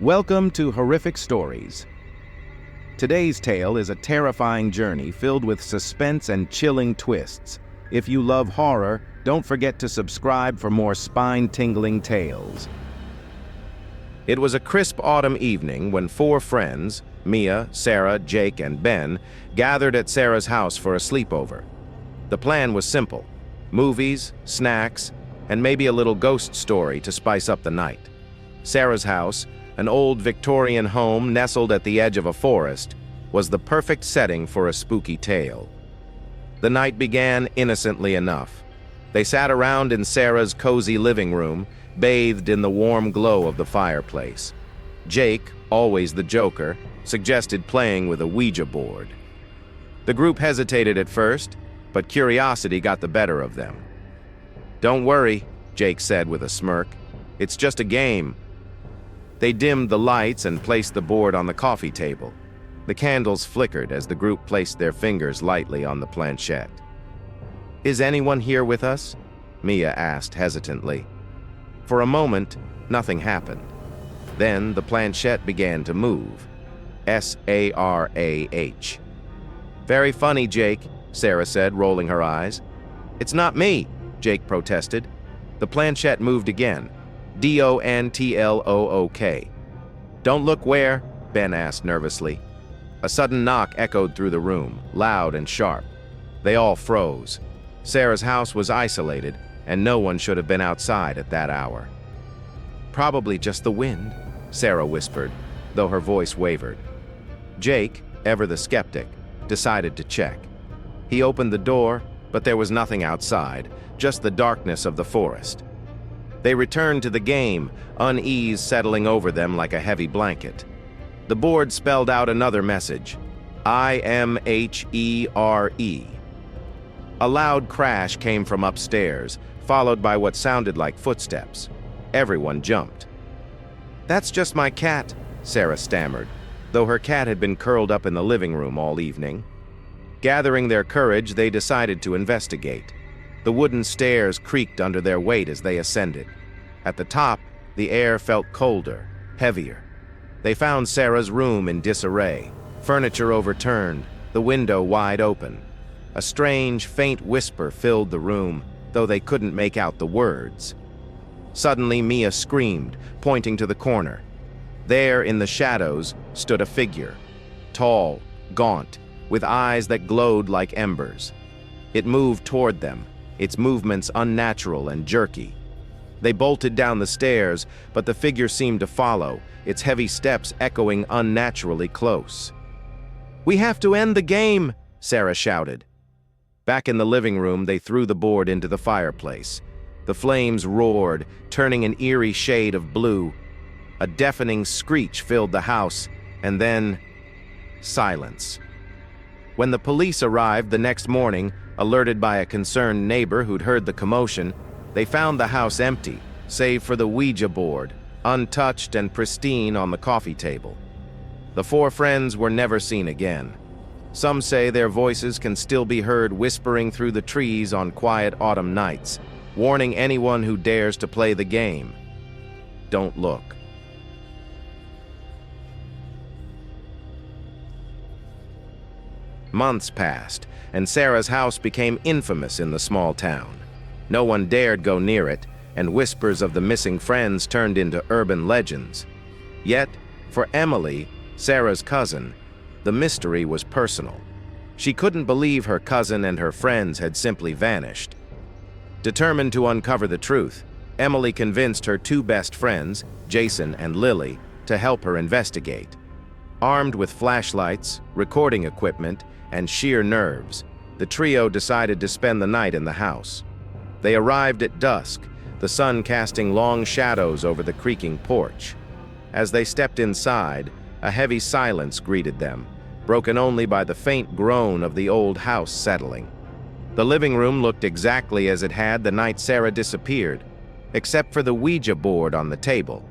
Welcome to Horrific Stories. Today's tale is a terrifying journey filled with suspense and chilling twists. If you love horror, don't forget to subscribe for more spine-tingling tales. It was a crisp autumn evening when four friends, Mia, Sarah, Jake, and Ben, gathered at Sarah's house for a sleepover. The plan was simple: movies, snacks, and maybe a little ghost story to spice up the night. Sarah's house, an old Victorian home nestled at the edge of a forest, was the perfect setting for a spooky tale. The night began innocently enough. They sat around in Sarah's cozy living room, bathed in the warm glow of the fireplace. Jake, always the joker, suggested playing with a Ouija board. The group hesitated at first, but curiosity got the better of them. "Don't worry," Jake said with a smirk. "It's just a game." They dimmed the lights and placed the board on the coffee table. The candles flickered as the group placed their fingers lightly on the planchette. "Is anyone here with us?" Mia asked hesitantly. For a moment, nothing happened. Then the planchette began to move. S-A-R-A-H. "Very funny, Jake," Sarah said, rolling her eyes. "It's not me," Jake protested. The planchette moved again. D-O-N-T-L-O-O-K. "Don't look where?" Ben asked nervously. A sudden knock echoed through the room, loud and sharp. They all froze. Sarah's house was isolated, and no one should have been outside at that hour. "Probably just the wind," Sarah whispered, though her voice wavered. Jake, ever the skeptic, decided to check. He opened the door, but there was nothing outside, just the darkness of the forest. They returned to the game, unease settling over them like a heavy blanket. The board spelled out another message: I-M-H-E-R-E. A loud crash came from upstairs, followed by what sounded like footsteps. Everyone jumped. "That's just my cat," Sarah stammered, though her cat had been curled up in the living room all evening. Gathering their courage, they decided to investigate. The wooden stairs creaked under their weight as they ascended. At the top, the air felt colder, heavier. They found Sarah's room in disarray, furniture overturned, the window wide open. A strange, faint whisper filled the room, though they couldn't make out the words. Suddenly, Mia screamed, pointing to the corner. There, in the shadows, stood a figure, tall, gaunt, with eyes that glowed like embers. It moved toward them, its movements unnatural and jerky. They bolted down the stairs, but the figure seemed to follow, its heavy steps echoing unnaturally close. "We have to end the game!" Sarah shouted. Back in the living room, they threw the board into the fireplace. The flames roared, turning an eerie shade of blue. A deafening screech filled the house, and then silence. When the police arrived the next morning, alerted by a concerned neighbor who'd heard the commotion, they found the house empty, save for the Ouija board, untouched and pristine on the coffee table. The four friends were never seen again. Some say their voices can still be heard whispering through the trees on quiet autumn nights, warning anyone who dares to play the game. Don't look. Months passed, and Sarah's house became infamous in the small town. No one dared go near it, and whispers of the missing friends turned into urban legends. Yet, for Emily, Sarah's cousin, the mystery was personal. She couldn't believe her cousin and her friends had simply vanished. Determined to uncover the truth, Emily convinced her two best friends, Jason and Lily, to help her investigate. Armed with flashlights, recording equipment, and sheer nerves, the trio decided to spend the night in the house. They arrived at dusk, the sun casting long shadows over the creaking porch. As they stepped inside, a heavy silence greeted them, broken only by the faint groan of the old house settling. The living room looked exactly as it had the night Sarah disappeared, except for the Ouija board on the table.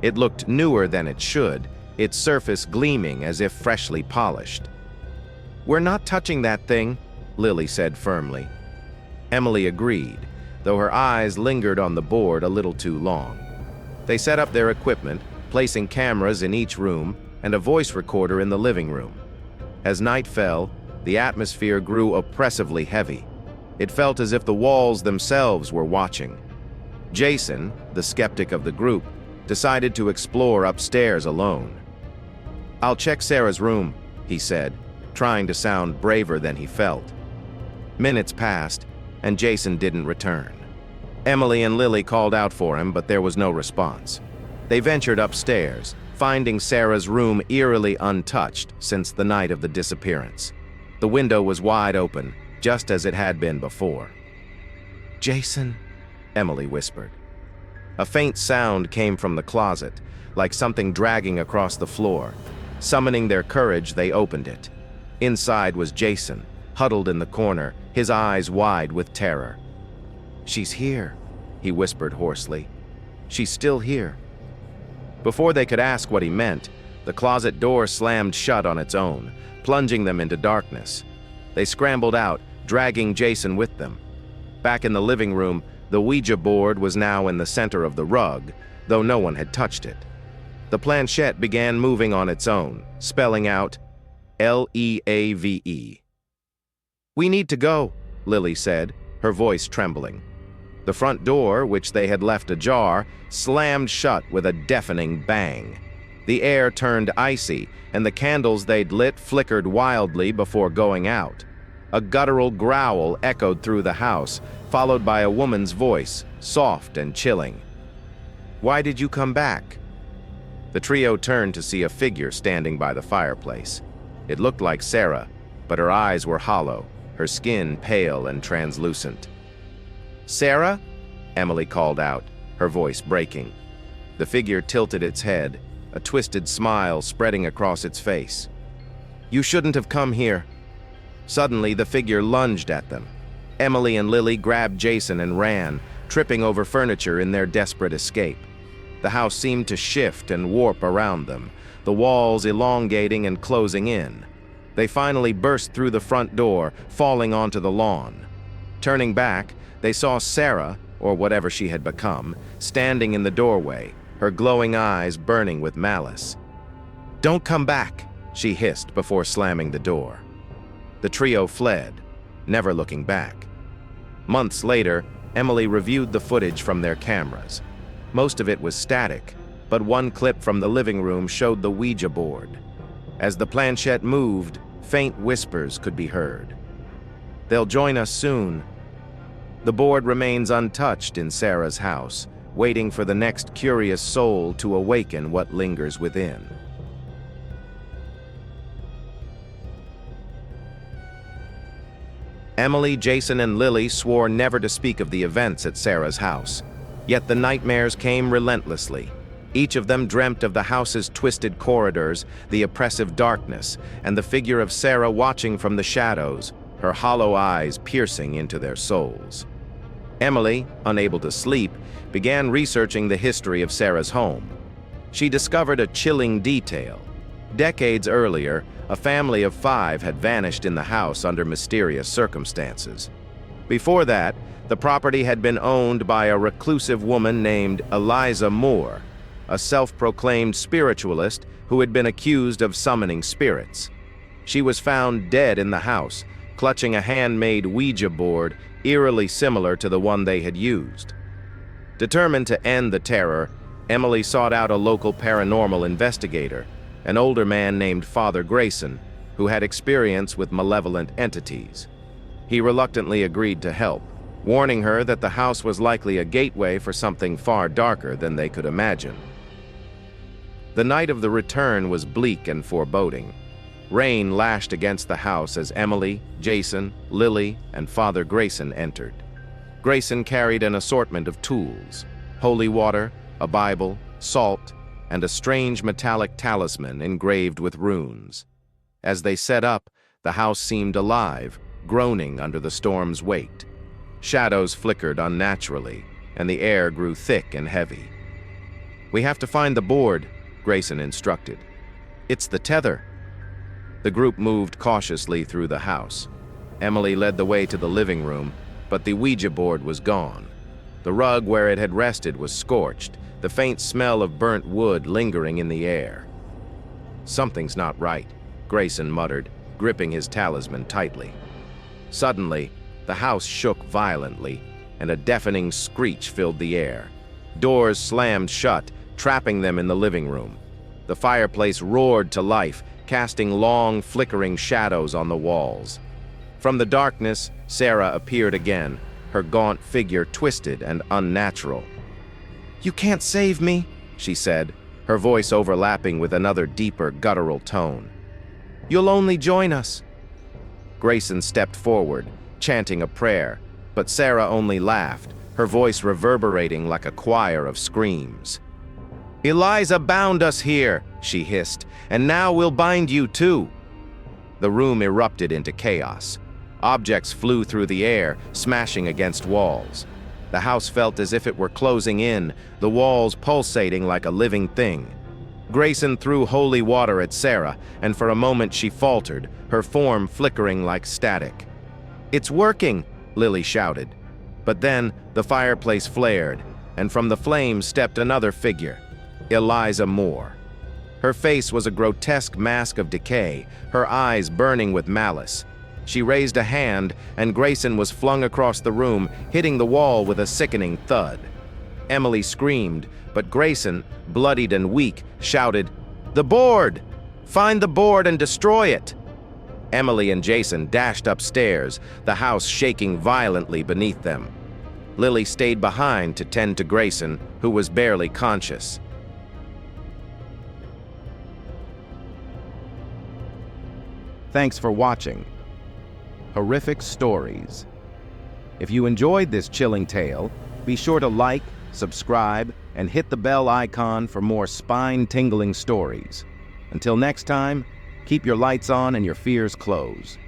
It looked newer than it should, its surface gleaming as if freshly polished. "We're not touching that thing," Lily said firmly. Emily agreed, though her eyes lingered on the board a little too long. They set up their equipment, placing cameras in each room and a voice recorder in the living room. As night fell, the atmosphere grew oppressively heavy. It felt as if the walls themselves were watching. Jason, the skeptic of the group, decided to explore upstairs alone. "I'll check Sarah's room," he said, trying to sound braver than he felt. Minutes passed, and Jason didn't return. Emily and Lily called out for him, but there was no response. They ventured upstairs, finding Sarah's room eerily untouched since the night of the disappearance. The window was wide open, just as it had been before. "Jason," Emily whispered. A faint sound came from the closet, like something dragging across the floor. Summoning their courage, they opened it. Inside was Jason, huddled in the corner, his eyes wide with terror. "She's here," he whispered hoarsely. "She's still here." Before they could ask what he meant, the closet door slammed shut on its own, plunging them into darkness. They scrambled out, dragging Jason with them. Back in the living room, the Ouija board was now in the center of the rug, though no one had touched it. The planchette began moving on its own, spelling out Leave. "We need to go," Lily said, her voice trembling. The front door, which they had left ajar, slammed shut with a deafening bang. The air turned icy, and the candles they'd lit flickered wildly before going out. A guttural growl echoed through the house, followed by a woman's voice, soft and chilling. "Why did you come back?" The trio turned to see a figure standing by the fireplace. It looked like Sarah, but her eyes were hollow, her skin pale and translucent. "Sarah?" Emily called out, her voice breaking. The figure tilted its head, a twisted smile spreading across its face. "You shouldn't have come here." Suddenly, the figure lunged at them. Emily and Lily grabbed Jason and ran, tripping over furniture in their desperate escape. The house seemed to shift and warp around them, the walls elongating and closing in. They finally burst through the front door, falling onto the lawn. Turning back, they saw Sarah, or whatever she had become, standing in the doorway, her glowing eyes burning with malice. "Don't come back," she hissed before slamming the door. The trio fled, never looking back. Months later, Emily reviewed the footage from their cameras. Most of it was static, but one clip from the living room showed the Ouija board. As the planchette moved, faint whispers could be heard. "They'll join us soon." The board remains untouched in Sarah's house, waiting for the next curious soul to awaken what lingers within. Emily, Jason, and Lily swore never to speak of the events at Sarah's house. Yet the nightmares came relentlessly. Each of them dreamt of the house's twisted corridors, the oppressive darkness, and the figure of Sarah watching from the shadows, her hollow eyes piercing into their souls. Emily, unable to sleep, began researching the history of Sarah's home. She discovered a chilling detail. Decades earlier, a family of 5 had vanished in the house under mysterious circumstances. Before that, the property had been owned by a reclusive woman named Eliza Moore, a self-proclaimed spiritualist who had been accused of summoning spirits. She was found dead in the house, clutching a handmade Ouija board eerily similar to the one they had used. Determined to end the terror, Emily sought out a local paranormal investigator, an older man named Father Grayson, who had experience with malevolent entities. He reluctantly agreed to help, warning her that the house was likely a gateway for something far darker than they could imagine. The night of the return was bleak and foreboding. Rain lashed against the house as Emily, Jason, Lily, and Father Grayson entered. Grayson carried an assortment of tools: holy water, a Bible, salt, and a strange metallic talisman engraved with runes. As they set up, the house seemed alive, groaning under the storm's weight. Shadows flickered unnaturally, and the air grew thick and heavy. "We have to find the board," Grayson instructed. "It's the tether." The group moved cautiously through the house. Emily led the way to the living room, but the Ouija board was gone. The rug where it had rested was scorched, the faint smell of burnt wood lingering in the air. "Something's not right," Grayson muttered, gripping his talisman tightly. Suddenly, the house shook violently, and a deafening screech filled the air. Doors slammed shut, trapping them in the living room. The fireplace roared to life, casting long, flickering shadows on the walls. From the darkness, Sarah appeared again, her gaunt figure twisted and unnatural. "You can't save me," she said, her voice overlapping with another deeper, guttural tone. "You'll only join us." Grayson stepped forward, chanting a prayer, but Sarah only laughed, her voice reverberating like a choir of screams. "Eliza bound us here," she hissed, "and now we'll bind you too." The room erupted into chaos. Objects flew through the air, smashing against walls. The house felt as if it were closing in, the walls pulsating like a living thing. Grayson threw holy water at Sarah, and for a moment she faltered, her form flickering like static. "It's working!" Lily shouted. But then the fireplace flared, and from the flames stepped another figure, Eliza Moore. Her face was a grotesque mask of decay, her eyes burning with malice. She raised a hand, and Grayson was flung across the room, hitting the wall with a sickening thud. Emily screamed, but Grayson, bloodied and weak, shouted, "The board! Find the board and destroy it!" Emily and Jason dashed upstairs, the house shaking violently beneath them. Lily stayed behind to tend to Grayson, who was barely conscious. Thanks for watching Horrific Stories. If you enjoyed this chilling tale, be sure to like, subscribe, and hit the bell icon for more spine-tingling stories. Until next time, keep your lights on and your fears closed.